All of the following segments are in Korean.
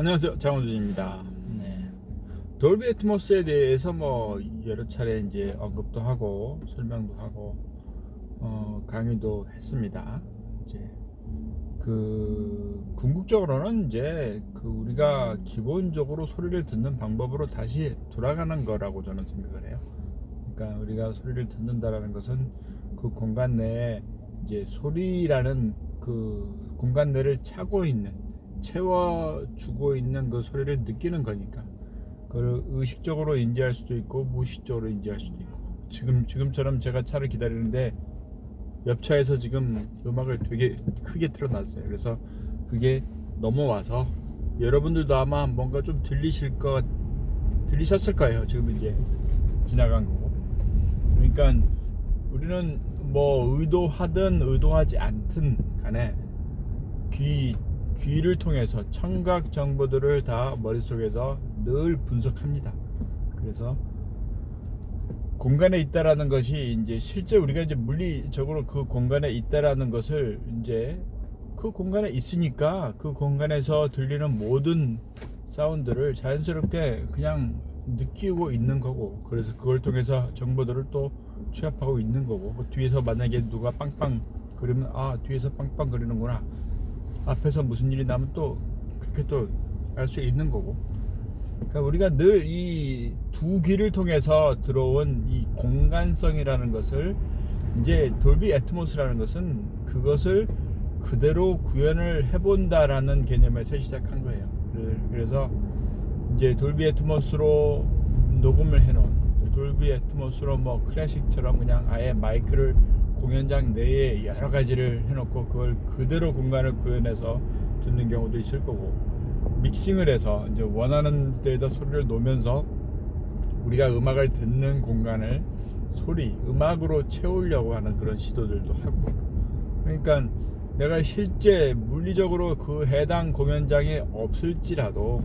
안녕하세요, 장원준입니다. 네. 돌비 애트모스에 대해서 여러 차례 이제 언급도 하고 설명도 하고 강의도 했습니다. 이제 궁극적으로는 이제 우리가 기본적으로 소리를 듣는 방법으로 다시 돌아가는 거라고 저는 생각을 해요. 그러니까 우리가 소리를 듣는다라는 것은 그 공간 내에 이제 소리라는 그 공간 내를 채워주고 있는 그 소리를 느끼는 거니까, 그걸 의식적으로 인지할 수도 있고 무의식적으로 인지할 수도 있고, 지금처럼 제가 차를 기다리는데 옆차에서 지금 음악을 되게 크게 틀어놨어요. 그래서 그게 넘어와서 여러분들도 아마 뭔가 좀 들리셨을 거예요. 지금 이제 지나간 거고. 그러니까 우리는 의도하든 의도하지 않든 간에 귀를 통해서 청각 정보들을 다 머릿속에서 늘 분석합니다. 그래서 공간에 있다라는 것이 이제 실제 우리가 이제 물리적으로 그 공간에 있다라는 것을 이제 그 공간에 있으니까 그 공간에서 들리는 모든 사운드를 자연스럽게 그냥 느끼고 있는 거고, 그래서 그걸 통해서 정보들을 또 취합하고 있는 거고, 뒤에서 만약에 누가 빵빵 그러면 뒤에서 빵빵 거리는구나, 앞에서 무슨 일이 나면 또 그렇게 또 알 수 있는 거고. 그러니까 우리가 늘 이 두 귀를 통해서 들어온 이 공간성이라는 것을, 이제 돌비 애트모스라는 것은 그것을 그대로 구현을 해본다라는 개념에서 시작한 거예요. 그래서 이제 돌비 애트모스로 녹음을 해놓은, 돌비 애트모스로 클래식처럼 그냥 아예 마이크를 공연장 내에 여러 가지를 해놓고 그걸 그대로 공간을 구현해서 듣는 경우도 있을 거고, 믹싱을 해서 이제 원하는 데에다 소리를 놓으면서 우리가 음악을 듣는 공간을 음악으로 채우려고 하는 그런 시도들도 하고. 그러니까 내가 실제 물리적으로 그 해당 공연장에 없을지라도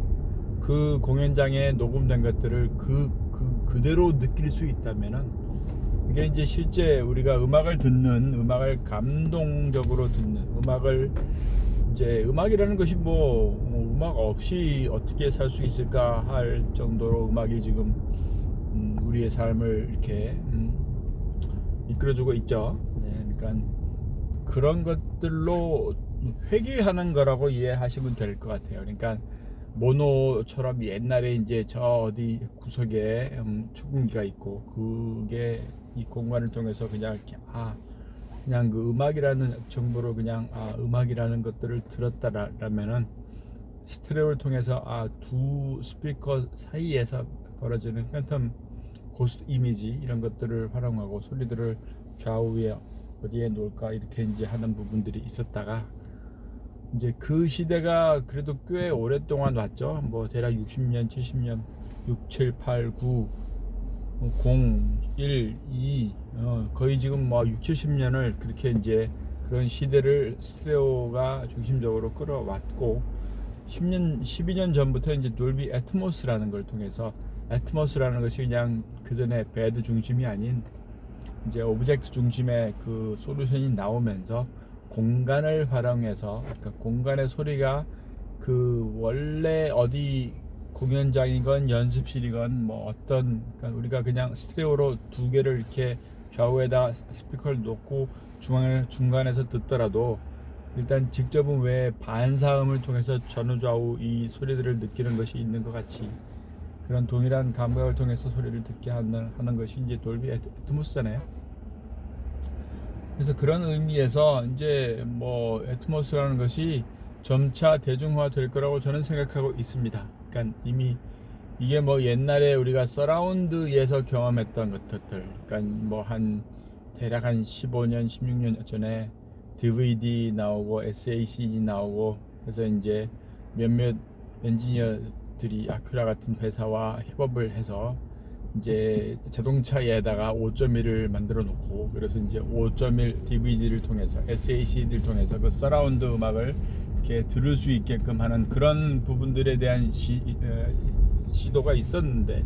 그 공연장에 녹음된 것들을 그대로 느낄 수 있다면은, 이게 이제 실제 우리가 음악을 감동적으로 듣는, 음악이라는 것이 음악 없이 어떻게 살 수 있을까 할 정도로 음악이 지금 우리의 삶을 이렇게 이끌어주고 있죠. 네, 그러니까 그런 것들로 회귀하는 거라고 이해하시면 될 것 같아요. 그러니까 모노처럼 옛날에 이제 저 어디 구석에 축음기가 있고, 그게 이 공간을 통해서 그냥 이렇게 그냥 그 음악이라는 정보로 그냥 음악이라는 것들을 들었다라면은, 스테레오를 통해서 두 스피커 사이에서 벌어지는 팬텀 고스트 이미지 이런 것들을 활용하고 소리들을 좌우에 어디에 놓을까 이렇게 이제 하는 부분들이 있었다가, 이제 그 시대가 그래도 꽤 오랫동안 왔죠. 대략 60년, 70년, 6, 7, 8, 9, 0, 1, 2, 거의 지금 6, 70년을 그렇게 이제 그런 시대를 스테레오가 중심적으로 끌어왔고, 12년 전부터 이제 돌비 애트모스라는 걸 통해서, 애트모스라는 것이 그냥 그 전에 배드 중심이 아닌 이제 오브젝트 중심의 그 솔루션이 나오면서 공간을 활용해서, 그러니까 공간의 소리가 원래 어디 공연장이건 연습실이건 그러니까 우리가 그냥 스테레오로 두 개를 이렇게 좌우에다 스피커를 놓고 중간에서 듣더라도, 일단 직접은 왜 반사음을 통해서 전후좌우 이 소리들을 느끼는 것이 있는 것 같이, 그런 동일한 감각을 통해서 소리를 듣게 하는 것이 이제 돌비 애트모스잖아요. 그래서 그런 의미에서 이제 애트모스라는 것이 점차 대중화 될 거라고 저는 생각하고 있습니다. 그러니까 이미 이게 옛날에 우리가 서라운드에서 경험했던 것들, 그러니까 대략 한 15년, 16년 전에 DVD 나오고 SACD 나오고, 그래서 이제 몇몇 엔지니어들이 아큐라 같은 회사와 협업을 해서 이제 자동차에다가 5.1을 만들어 놓고, 그래서 이제 5.1 DVD를 통해서 SACD를 통해서 그 서라운드 음악을 이렇게 들을 수 있게끔 하는 그런 부분들에 대한 시도가 있었는데,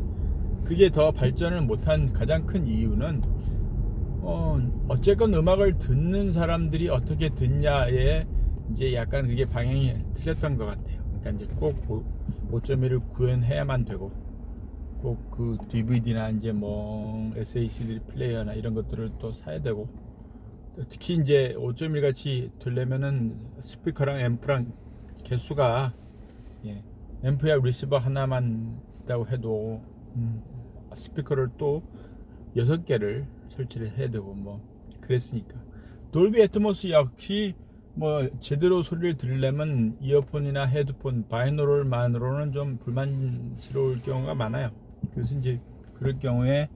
그게 더 발전을 못한 가장 큰 이유는 어쨌건 음악을 듣는 사람들이 어떻게 듣냐에 이제 약간 그게 방향이 틀렸던 것 같아요. 그러니까 이제 꼭 5.1을 구현해야만 되고, 꼭 그 DVD나 이제 뭐 SACD 플레이어나 이런 것들을 또 사야 되고, 특히 이제 5.1 같이 되려면은 스피커랑 앰프랑 개수가, 예, 앰프야 리시버 하나만 있다고 해도 스피커를 또 6개를 설치를 해야 되고 뭐 그랬으니까. 돌비 애트모스 역시 뭐 제대로 소리를 들으려면 이어폰이나 헤드폰, 바이노럴만으로는 좀 불만스러울 경우가 많아요. 그래서 이제 그럴 경우에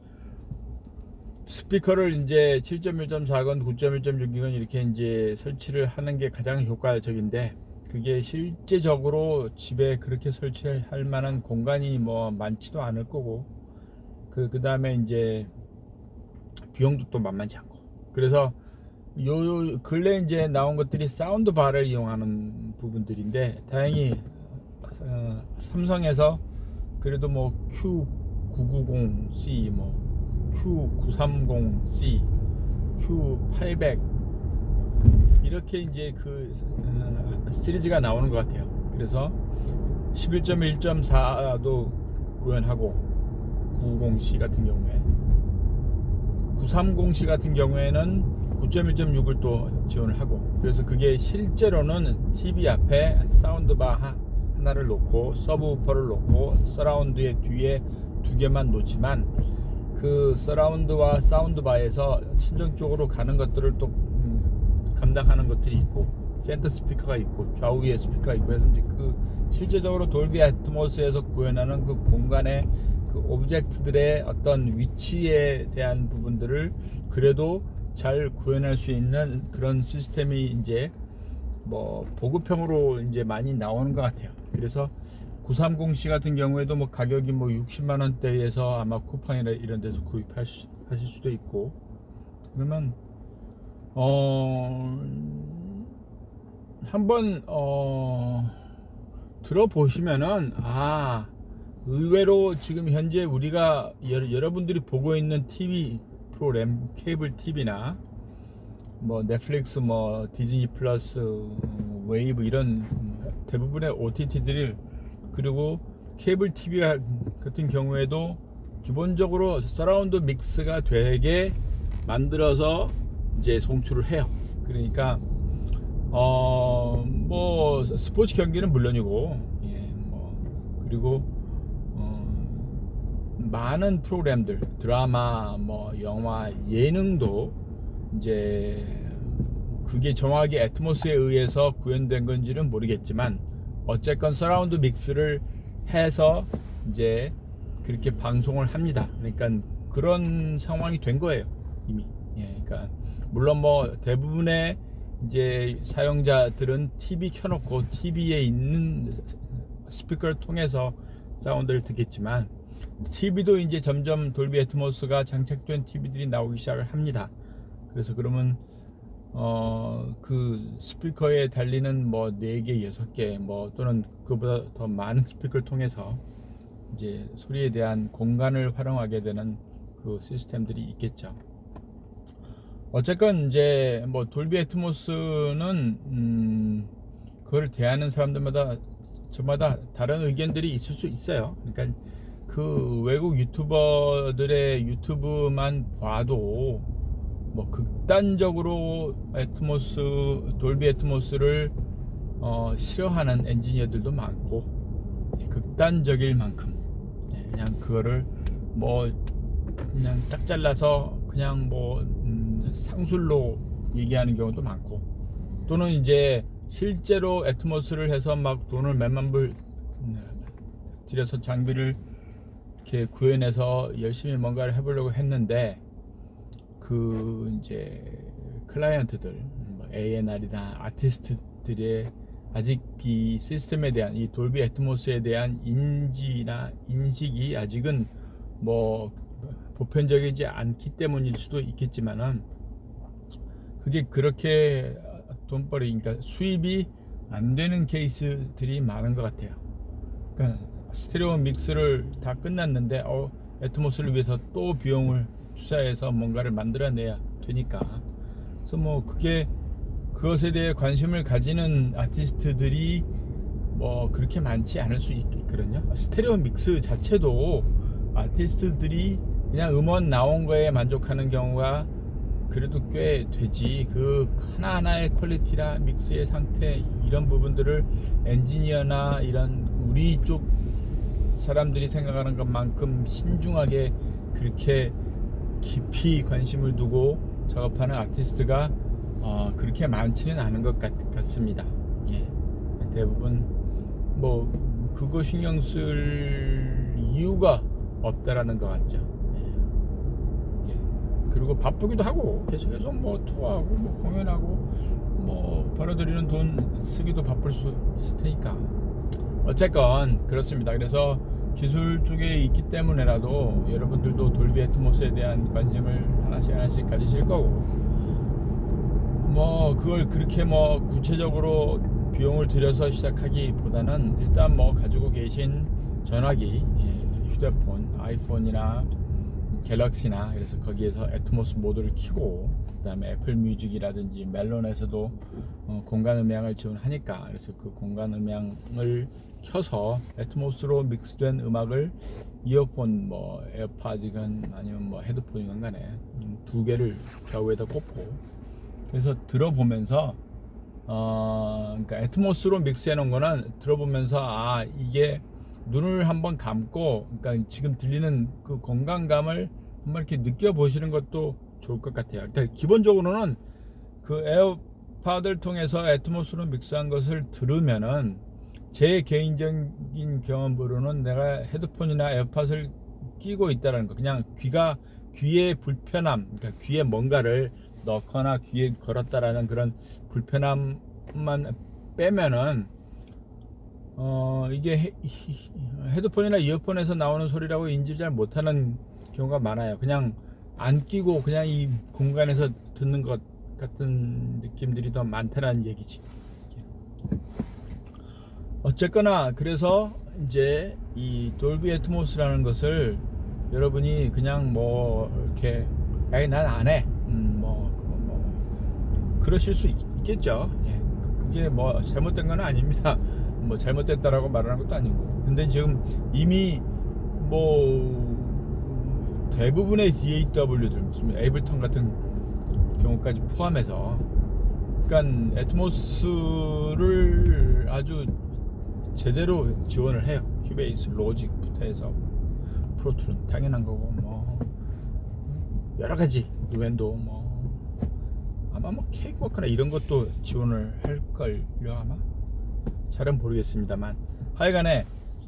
스피커를 이제 7.1.4건 9.1.6건 이렇게 이제 설치를 하는 게 가장 효과적인데, 그게 실제적으로 집에 그렇게 설치할 만한 공간이 뭐 많지도 않을 거고, 그 다음에 이제 비용도 또 만만치 않고. 그래서 요 근래 이제 나온 것들이 사운드 바를 이용하는 부분들인데, 다행히 삼성에서 그래도 뭐 Q990C, 뭐 Q930C, Q800 이렇게 이제 그 시리즈가 나오는 것 같아요. 그래서 11.1.4도 구현하고, 990C 같은 경우에, 930C 같은 경우에는 9.1.6을 또 지원을 하고, 그래서 그게 실제로는 TV 앞에 사운드바 하나를 놓고 서브우퍼를 놓고 서라운드의 뒤에 2개만 놓지만, 그 서라운드와 사운드바에서 친정쪽으로 가는 것들을 또 감당하는 것들이 있고, 센터 스피커가 있고 좌우에 스피커가 있고 해서 이제 그 실제적으로 돌비 애트모스에서 구현하는 그 공간의 그 오브젝트들의 어떤 위치에 대한 부분들을 그래도 잘 구현할 수 있는 그런 시스템이 이제 뭐 보급형으로 이제 많이 나오는 것 같아요. 그래서 930C 같은 경우에도 뭐 가격이 뭐 60만 원대에서 아마 쿠팡이나 이런 데서 구입하실 수도 있고, 그러면 한번 들어보시면은, 의외로 지금 현재 우리가 여러분들이 보고 있는 TV 프로그램, 케이블 TV나 뭐 넷플릭스, 뭐 디즈니 플러스, 웨이브 이런 대부분의 OTT들을, 그리고 케이블 TV 같은 경우에도 기본적으로 서라운드 믹스가 되게 만들어서 이제 송출을 해요. 그러니까 뭐 스포츠 경기는 물론이고, 예, 뭐 그리고 많은 프로그램들, 드라마, 뭐 영화, 예능도 이제 그게 정확히 애트모스에 의해서 구현된 건지는 모르겠지만, 어쨌건 서라운드 믹스를 해서 이제 그렇게 방송을 합니다. 그러니까 그런 상황이 된 거예요, 이미. 예, 그러니까 물론 뭐 대부분의 이제 사용자들은 TV 켜놓고 TV에 있는 스피커를 통해서 사운드를 듣겠지만, TV도 이제 점점 돌비 애트모스가 장착된 TV들이 나오기 시작을 합니다. 그래서 그러면 그 스피커에 달리는 뭐 4개, 6개, 뭐 또는 그보다 더 많은 스피커를 통해서 이제 소리에 대한 공간을 활용하게 되는 그 시스템들이 있겠죠. 어쨌건 이제 뭐 돌비 애트모스는 그걸 대하는 사람들마다 저마다 다른 의견들이 있을 수 있어요. 그러니까 그 외국 유튜버들의 유튜브만 봐도 뭐 극단적으로 돌비 애트모스를 싫어하는 엔지니어들도 많고, 극단적일 만큼 그냥 그거를 뭐 그냥 딱 잘라서 그냥 뭐 상술로 얘기하는 경우도 많고, 또는 이제 실제로 애트모스를 해서 막 돈을 몇만 불 들여서 장비를 이렇게 구현해서 열심히 뭔가를 해보려고 했는데, 그 이제 클라이언트들, 뭐 A&R이나 아티스트들의 아직 이 시스템에 대한, 이 돌비 애트모스에 대한 인식이 아직은 뭐 보편적이지 않기 때문일 수도 있겠지만은, 그게 그렇게 돈벌이, 그러니까 수입이 안 되는 케이스들이 많은 것 같아요. 그러니까 스테레오 믹스를 다 끝났는데 애트모스를 위해서 또 비용을 투자해서 뭔가를 만들어내야 되니까. 그래서 뭐 그것에 대해 관심을 가지는 아티스트들이 뭐 그렇게 많지 않을 수 있거든요. 스테레오 믹스 자체도 아티스트들이 그냥 음원 나온 거에 만족하는 경우가 그래도 꽤 되지. 그 하나하나의 퀄리티나 믹스의 상태 이런 부분들을 엔지니어나 이런 우리 쪽 사람들이 생각하는 것만큼 신중하게 그렇게 깊이 관심을 두고 작업하는 아티스트가 그렇게 많지는 않은 것 같습니다. 예. 대부분 뭐 그거 신경 쓸 이유가 없다라는 것 같죠. 예. 예. 그리고 바쁘기도 하고 계속해서 뭐 투어하고 뭐 공연하고 뭐 벌어들이는 돈 쓰기도 바쁠 수 있을 테니까 어쨌건 그렇습니다. 그래서 기술 쪽에 있기 때문에라도 여러분들도 돌비 애트모스에 대한 관심을 하나씩 가지실 거고 뭐 그걸 그렇게 뭐 구체적으로 비용을 들여서 시작하기보다는 일단 뭐 가지고 계신 전화기, 휴대폰, 아이폰이나 갤럭시나 그래서 거기에서 애트모스 모드를 켜고 그다음에 애플 뮤직이라든지 멜론에서도 공간 음향을 지원하니까 그래서 그 공간 음향을 켜서 애트모스로 믹스된 음악을 이어폰 뭐 에어팟이건 아니면 뭐 헤드폰이건 간에 두 개를 좌우에다 꽂고 그래서 들어보면서 그러니까 애트모스로 믹스해 놓은 거는 들어보면서 이게 눈을 한번 감고 그러니까 지금 들리는 그 건강감을 한번 이렇게 느껴보시는 것도 좋을 것 같아요. 그러니까 기본적으로는 그 에어팟을 통해서 애트모스로 믹스한 것을 들으면은 제 개인적인 경험으로는 내가 헤드폰이나 에어팟을 끼고 있다는 거 그냥 귀의 불편함 그러니까 귀에 뭔가를 넣거나 귀에 걸었다라는 그런 불편함만 빼면은 이게 헤드폰이나 이어폰에서 나오는 소리라고 인지를 잘 못하는 경우가 많아요. 그냥 안 끼고 그냥 이 공간에서 듣는 것 같은 느낌들이 더 많다는 얘기지. 어쨌거나 그래서 이제 이 돌비 애트모스라는 것을 여러분이 그냥 뭐 이렇게 난 안 해. 그러실 수 있겠죠. 예. 그게 뭐 잘못된 건 아닙니다. 뭐 잘못됐다라고 말하는 것도 아니고. 근데 지금 이미 뭐 대부분의 DAW들 무슨 에이블턴 같은 경우까지 포함해서 그러니까 애트모스를 아주 제대로 지원을 해요. 큐베이스, 로직부터 해서 프로툴은 당연한 거고 뭐 여러 가지 유엔도 뭐 아마 뭐 케이크워크나 이런 것도 지원을 할 걸요 아마 잘은 모르겠습니다만 하여간에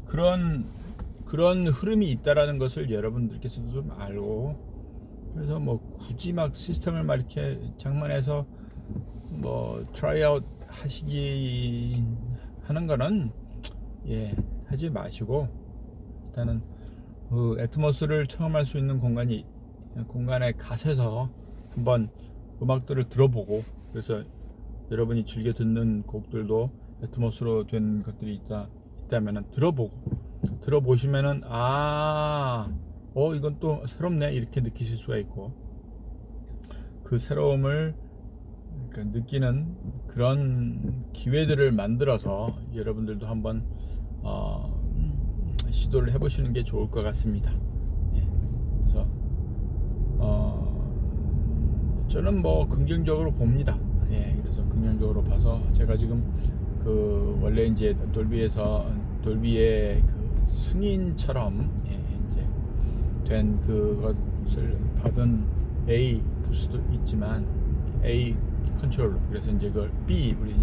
그런 흐름이 있다라는 것을 여러분들께서도 좀 알고 그래서 뭐 굳이 막 시스템을 막 이렇게 장만해서 뭐 트라이아웃 하시기 하는 거는 하지 마시고 일단은 그 애트모스를 체험할 수 있는 공간에 가셔서 한번 음악들을 들어보고 그래서 여러분이 즐겨 듣는 곡들도 애트모스로 된 것들이 있다면은 들어보시면은 이건 또 새롭네 이렇게 느끼실 수가 있고 그 새로움을 느끼는 그런 기회들을 만들어서 여러분들도 한번 시도를 해보시는 게 좋을 것 같습니다. 그래서 저는 뭐 긍정적으로 봅니다. 그래서 긍정적으로 봐서 제가 지금 그 원래 이제 돌비의 그 승인처럼 이제 된 그것을 받은 A 부스도 있지만 A 컨트롤러 그래서 이제 그걸 B 우리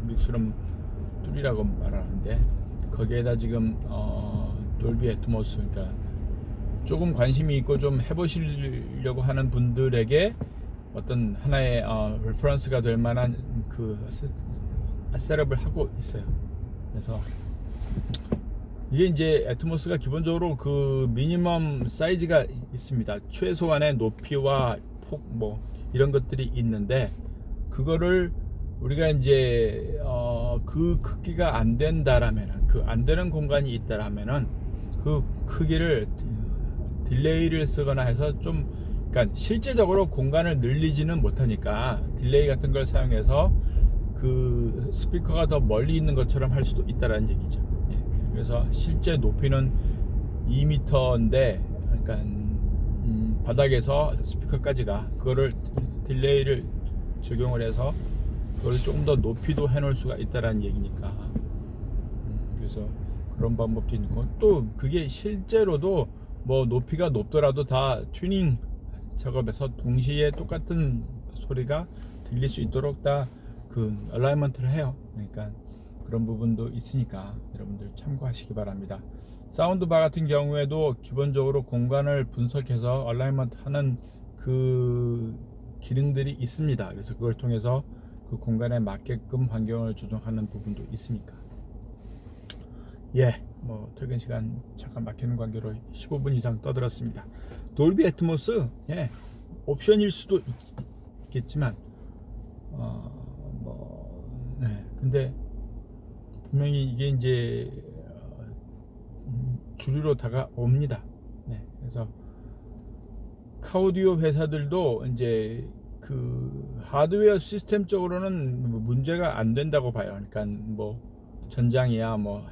믹스룸 툴이라고 말하는데 거기에다 지금 돌비 애트모스 그러니까 조금 관심이 있고 좀 해보시려고 하는 분들에게 어떤 하나의 레퍼런스가 될 만한 그 셋업을 하고 있어요. 그래서 이게 이제 애트모스가 기본적으로 그 미니멈 사이즈가 있습니다. 최소한의 높이와 폭 뭐 이런 것들이 있는데 그거를 우리가 이제 그 크기가 안 된다라면은 그 안 되는 공간이 있다라면은 그 크기를 딜레이를 쓰거나 해서 좀 그러니까 실제적으로 공간을 늘리지는 못하니까 딜레이 같은 걸 사용해서 그 스피커가 더 멀리 있는 것처럼 할 수도 있다라는 얘기죠. 예, 그래서 실제 높이는 2m인데, 그러니까 바닥에서 스피커까지가 그거를 딜레이를 적용을 해서 그걸 조금 더 높이도 해놓을 수가 있다라는 얘기니까. 그래서 그런 방법도 있는 거. 또 그게 실제로도 뭐 높이가 높더라도 다 튜닝 작업에서 동시에 똑같은 소리가 들릴 수 있도록 다 그 얼라이먼트를 해요. 그러니까 그런 부분도 있으니까 여러분들 참고하시기 바랍니다. 사운드바 같은 경우에도 기본적으로 공간을 분석해서 얼라이먼트 하는 그 기능들이 있습니다. 그래서 그걸 통해서 그 공간에 맞게끔 환경을 조정하는 부분도 있으니까. 예, 뭐 퇴근 시간 잠깐 막히는 관계로 15분 이상 떠들었습니다. 돌비 애트모스, 예, 옵션일 수도 있겠지만 네, 근데 분명히 이게 이제 주류로 다가옵니다. 네, 그래서 카오디오 회사들도 이제 그 하드웨어 시스템적으로는 문제가 안 된다고 봐요. 그러니까 뭐 전장이야 뭐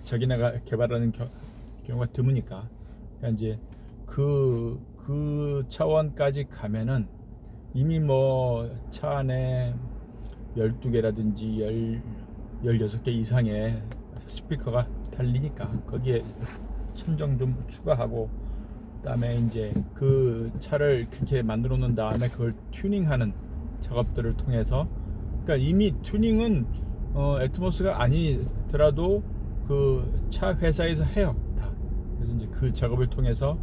자기네가 개발하는 경우가 드무니까. 그러니까 이제 그 차원까지 가면은 이미 뭐 차 안에 12개라든지 16개 이상의 스피커가 달리니까 거기에 천정 좀 추가하고, 그다음에 이제 그 차를 그렇게 만들어 놓은 다음에 그걸 튜닝하는 작업들을 통해서, 그러니까 이미 튜닝은 애트모스가 아니더라도 그 차 회사에서 해요 다. 그래서 이제 그 작업을 통해서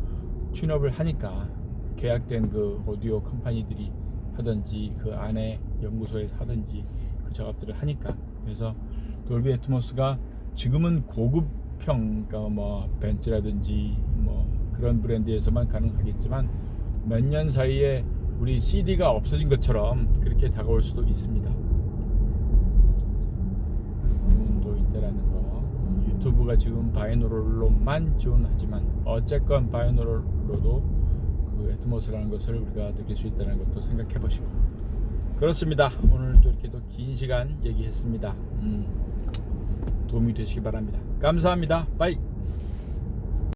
튠업을 하니까 계약된 그 오디오 컴퍼니들이 하든지 그 안에 연구소에서 하든지 그 작업들을 하니까. 그래서 돌비 애트모스가 지금은 고급형, 그러니까 뭐 벤츠라든지 뭐 그런 브랜드에서만 가능하겠지만 몇 년 사이에 우리 CD가 없어진 것처럼 그렇게 다가올 수도 있습니다. 부분도 있다라는 거. 유튜브가 지금 바이노럴로만 지원하지만 어쨌건 바이노럴로도 그 애트모스라는 것을 우리가 느낄 수 있다는 것도 생각해 보시고. 그렇습니다. 오늘도 이렇게 또 긴 시간 얘기했습니다. 도움이 되시기 바랍니다. 감사합니다. 바이.